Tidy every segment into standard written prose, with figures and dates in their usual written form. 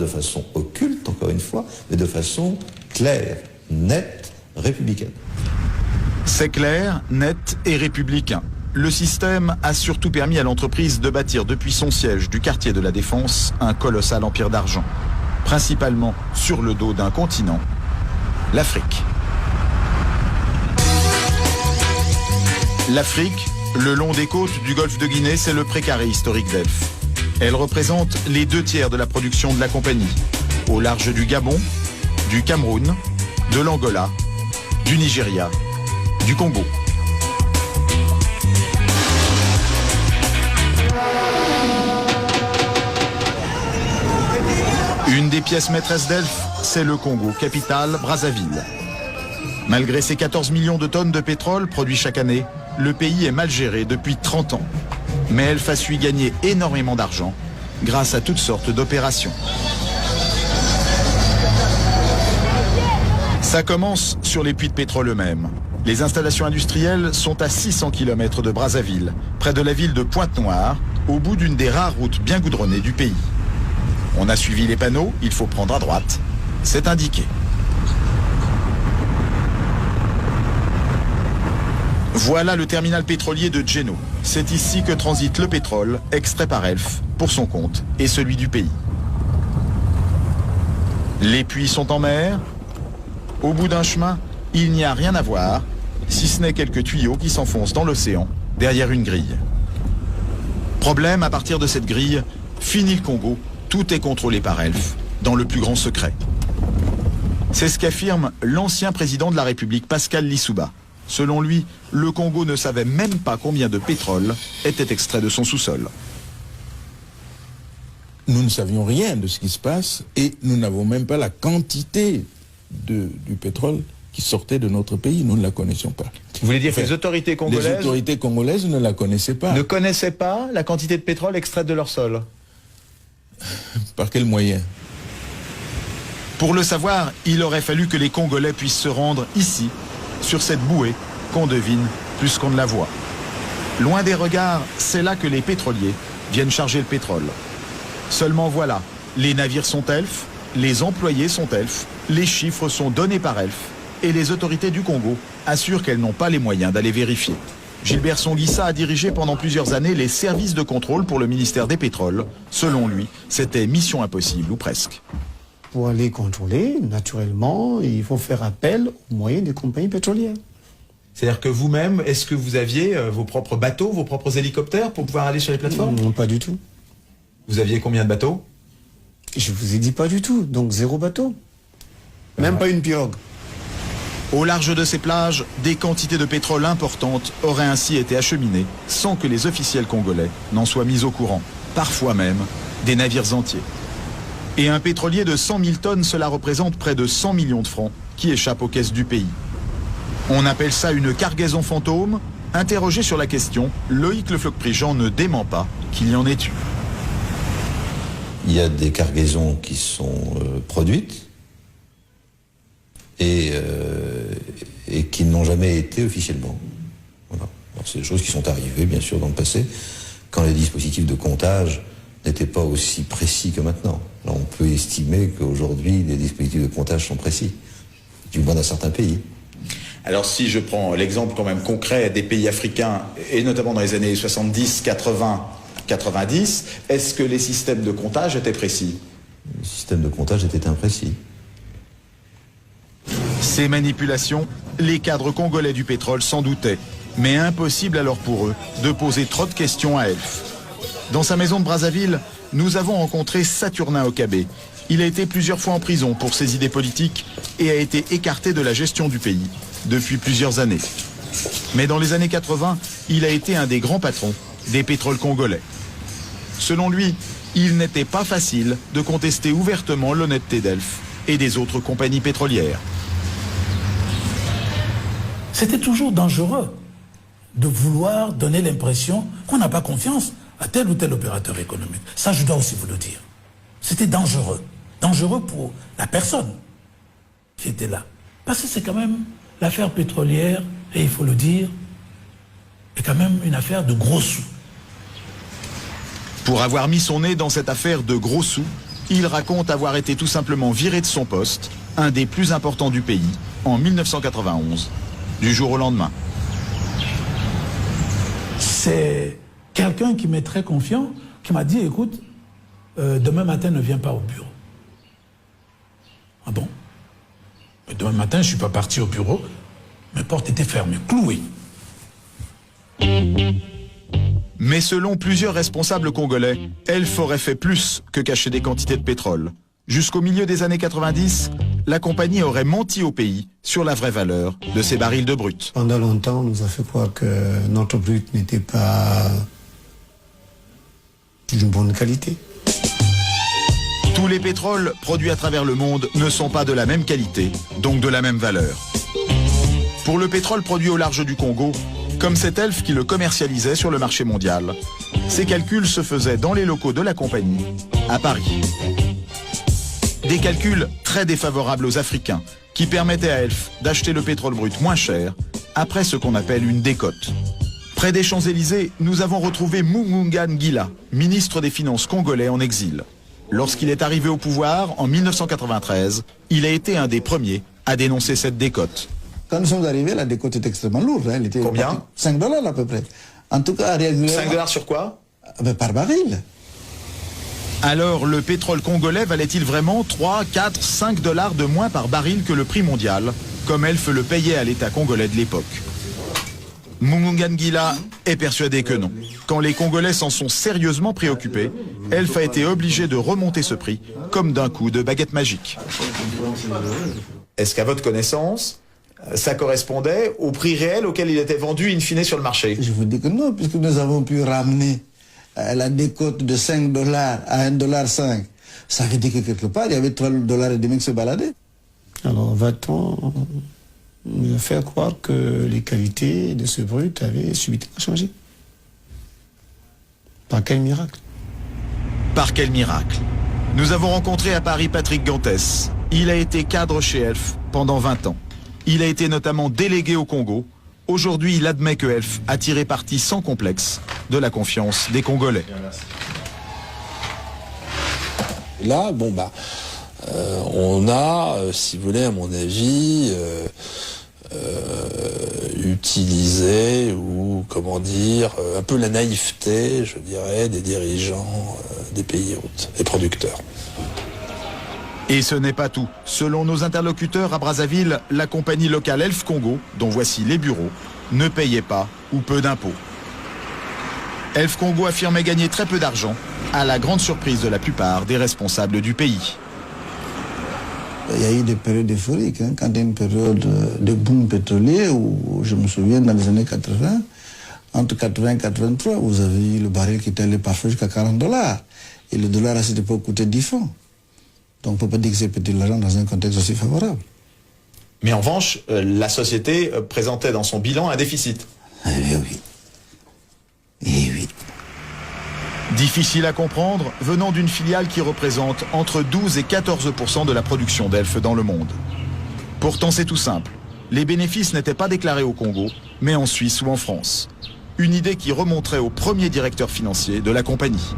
de façon occulte, encore une fois, mais de façon claire, nette, républicaine. C'est clair, net et républicain. Le système a surtout permis à l'entreprise de bâtir depuis son siège du quartier de la Défense un colossal empire d'argent, principalement sur le dos d'un continent, l'Afrique. L'Afrique, le long des côtes du golfe de Guinée, c'est le précaré historique d'Elf. Elle représente les 2/3 de la production de la compagnie, au large du Gabon, du Cameroun, de l'Angola, du Nigeria, du Congo. Une des pièces maîtresses d'Elf, c'est le Congo, capitale Brazzaville. Malgré ses 14 millions de tonnes de pétrole produits chaque année, le pays est mal géré depuis 30 ans. Mais Elf a su y gagner énormément d'argent grâce à toutes sortes d'opérations. Ça commence sur les puits de pétrole eux-mêmes. Les installations industrielles sont à 600 km de Brazzaville, près de la ville de Pointe-Noire, au bout d'une des rares routes bien goudronnées du pays. On a suivi les panneaux, il faut prendre à droite. C'est indiqué. Voilà le terminal pétrolier de Djeno. C'est ici que transite le pétrole, extrait par Elf, pour son compte et celui du pays. Les puits sont en mer. Au bout d'un chemin, il n'y a rien à voir, si ce n'est quelques tuyaux qui s'enfoncent dans l'océan, derrière une grille. Problème, à partir de cette grille, fini le Congo, tout est contrôlé par Elf, dans le plus grand secret. C'est ce qu'affirme l'ancien président de la République, Pascal Lissouba. Selon lui, le Congo ne savait même pas combien de pétrole était extrait de son sous-sol. Nous ne savions rien de ce qui se passe et nous n'avons même pas la quantité du pétrole qui sortait de notre pays. Nous ne la connaissions pas. Vous voulez dire que les autorités congolaises ne la connaissaient pas. Ne connaissaient pas la quantité de pétrole extraite de leur sol? Par quel moyen? Pour le savoir, il aurait fallu que les Congolais puissent se rendre ici, sur cette bouée qu'on devine plus qu'on ne la voit. Loin des regards, c'est là que les pétroliers viennent charger le pétrole. Seulement voilà, les navires sont Elf, les employés sont Elf, les chiffres sont donnés par Elf, et les autorités du Congo assurent qu'elles n'ont pas les moyens d'aller vérifier. Gilbert Songuissa a dirigé pendant plusieurs années les services de contrôle pour le ministère des Pétroles. Selon lui, c'était mission impossible ou presque. Pour aller contrôler, naturellement, il faut faire appel aux moyens des compagnies pétrolières. C'est-à-dire que vous-même, est-ce que vous aviez vos propres bateaux, vos propres hélicoptères pour pouvoir aller sur les plateformes? Non, pas du tout. Vous aviez combien de bateaux? Je vous ai dit pas du tout, donc 0 bateau. Même pas une pirogue. Au large de ces plages, des quantités de pétrole importantes auraient ainsi été acheminées sans que les officiels congolais n'en soient mis au courant. Parfois même, des navires entiers. Et un pétrolier de 100 000 tonnes, cela représente près de 100 millions de francs qui échappent aux caisses du pays. On appelle ça une cargaison fantôme. Interrogé sur la question, Loïc Le Floch-Prigent ne dément pas qu'il y en ait eu. Il y a des cargaisons qui sont produites et qui n'ont jamais été officiellement. Voilà. Alors, c'est des choses qui sont arrivées, bien sûr, dans le passé, quand les dispositifs de comptage n'étaient pas aussi précis que maintenant. Là, on peut estimer qu'aujourd'hui, les dispositifs de comptage sont précis, du moins dans certains pays. Alors si je prends l'exemple quand même concret des pays africains, et notamment dans les années 70, 80, 90, est-ce que les systèmes de comptage étaient précis? Les systèmes de comptage étaient imprécis. Ces manipulations, les cadres congolais du pétrole s'en doutaient, mais impossible alors pour eux de poser trop de questions à Elf. Dans sa maison de Brazzaville, nous avons rencontré Saturnin Okabé. Il a été plusieurs fois en prison pour ses idées politiques et a été écarté de la gestion du pays depuis plusieurs années. Mais dans les années 80, il a été un des grands patrons des pétroles congolais. Selon lui, il n'était pas facile de contester ouvertement l'honnêteté d'Elf et des autres compagnies pétrolières. C'était toujours dangereux de vouloir donner l'impression qu'on n'a pas confiance à tel ou tel opérateur économique. Ça, je dois aussi vous le dire. C'était dangereux. Dangereux pour la personne qui était là. Parce que c'est quand même l'affaire pétrolière, et il faut le dire, est quand même une affaire de gros sous. Pour avoir mis son nez dans cette affaire de gros sous, Il raconte avoir été tout simplement viré de son poste, un des plus importants du pays, en 1991, du jour au lendemain. C'est quelqu'un qui m'est très confiant, qui m'a dit, écoute, demain matin ne viens pas au bureau. Ah bon? Mais demain matin, je ne suis pas parti au bureau, mes portes étaient fermées, clouées. Mais selon plusieurs responsables congolais, Elf aurait fait plus que cacher des quantités de pétrole. Jusqu'au milieu des années 90, la compagnie aurait menti au pays sur la vraie valeur de ces barils de brut. Pendant longtemps, on nous a fait croire que notre brut n'était pas d'une bonne qualité. Tous les pétroles produits à travers le monde ne sont pas de la même qualité, donc de la même valeur. Pour le pétrole produit au large du Congo, comme c'est Elf qui le commercialisait sur le marché mondial, ces calculs se faisaient dans les locaux de la compagnie, à Paris. Des calculs très défavorables aux Africains, qui permettaient à Elf d'acheter le pétrole brut moins cher, après ce qu'on appelle une décote. Près des Champs-Élysées, nous avons retrouvé Mugunga Ngila, ministre des Finances congolais en exil. Lorsqu'il est arrivé au pouvoir, en 1993, il a été un des premiers à dénoncer cette décote. Quand nous sommes arrivés, la décote était extrêmement lourde. Elle était Combien? 5 $ à peu près. En tout cas, régulièrement. 5 $ sur quoi? Par baril. Alors, le pétrole congolais valait-il vraiment 3, 4, 5 $ de moins par baril que le prix mondial, comme Elf le payait à l'État congolais de l'époque? Mugunga Ngila est persuadé que non. Quand les Congolais s'en sont sérieusement préoccupés, Elf a été obligé de remonter ce prix, comme d'un coup de baguette magique. Est-ce qu'à votre connaissance, ça correspondait au prix réel auquel il était vendu in fine sur le marché? Je vous dis que non, puisque nous avons pu ramener la décote de 5 $ à 1,5 $. Ça veut dire que quelque part, il y avait 3,5 $ qui se baladaient. Alors va-t-on nous faire croire que les qualités de ce brut avaient subitement changé? Par quel miracle? Par quel miracle? Nous avons rencontré à Paris Patrick Gantès. Il a été cadre chez Elf pendant 20 ans. Il a été notamment délégué au Congo. Aujourd'hui, il admet que Elf a tiré parti sans complexe de la confiance des Congolais. Là, on a, si vous voulez, à mon avis, utilisé ou, comment dire, un peu la naïveté, je dirais, des dirigeants des pays hôtes, des producteurs. Et ce n'est pas tout. Selon nos interlocuteurs à Brazzaville, la compagnie locale Elf Congo, dont voici les bureaux, ne payait pas ou peu d'impôts. Elf Congo affirmait gagner très peu d'argent, à la grande surprise de la plupart des responsables du pays. Il y a eu des périodes euphoriques, quand il y a une période de boom pétrolier, où je me souviens dans les années 80, entre 80 et 83, vous avez eu le baril qui était allé parfois jusqu'à 40 $. Et le dollar à cette époque coûtait 10 francs. Donc on ne peut pas dire que c'est petit l'argent dans un contexte aussi favorable. Mais en revanche, la société présentait dans son bilan un déficit. Eh oui. Eh oui. Difficile à comprendre, venant d'une filiale qui représente entre 12 et 14% de la production d'Elf dans le monde. Pourtant c'est tout simple. Les bénéfices n'étaient pas déclarés au Congo, mais en Suisse ou en France. Une idée qui remonterait au premier directeur financier de la compagnie.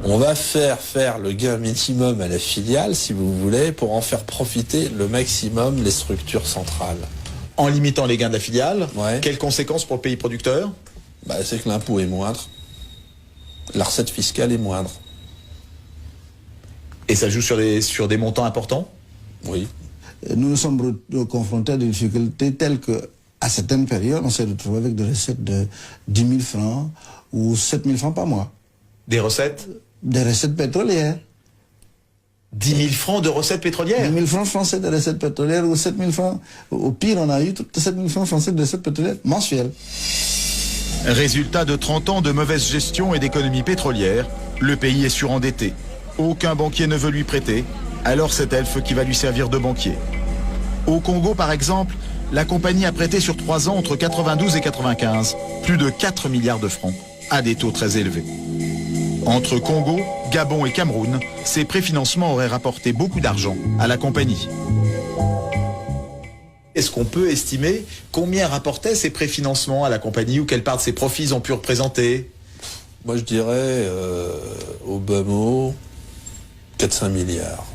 On va faire le gain minimum à la filiale, si vous voulez, pour en faire profiter le maximum les structures centrales. En limitant les gains de la filiale, Ouais. quelles conséquences pour le pays producteur? C'est que l'impôt est moindre, la recette fiscale est moindre. Et ça joue sur des montants importants? Oui. Nous nous sommes confrontés à des difficultés telles qu'à certaines périodes, on s'est retrouvé avec des recettes de 10 000 francs ou 7 000 francs par mois. Des recettes? Des recettes pétrolières. 10 000 francs de recettes pétrolières? 10 000 francs français de recettes pétrolières ou 7 000 francs. Au pire, on a eu 7 000 francs français de recettes pétrolières mensuelles. Résultat de 30 ans de mauvaise gestion et d'économie pétrolière, le pays est surendetté. Aucun banquier ne veut lui prêter, alors c'est Elf qui va lui servir de banquier. Au Congo, par exemple, la compagnie a prêté sur 3 ans entre 92 et 95 plus de 4 milliards de francs à des taux très élevés. Entre Congo, Gabon et Cameroun, ces préfinancements auraient rapporté beaucoup d'argent à la compagnie. Est-ce qu'on peut estimer combien rapportaient ces préfinancements à la compagnie ou quelle part de ses profits ils ont pu représenter? Moi je dirais au bas mot 4-5 milliards.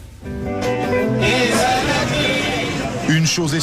Une chose est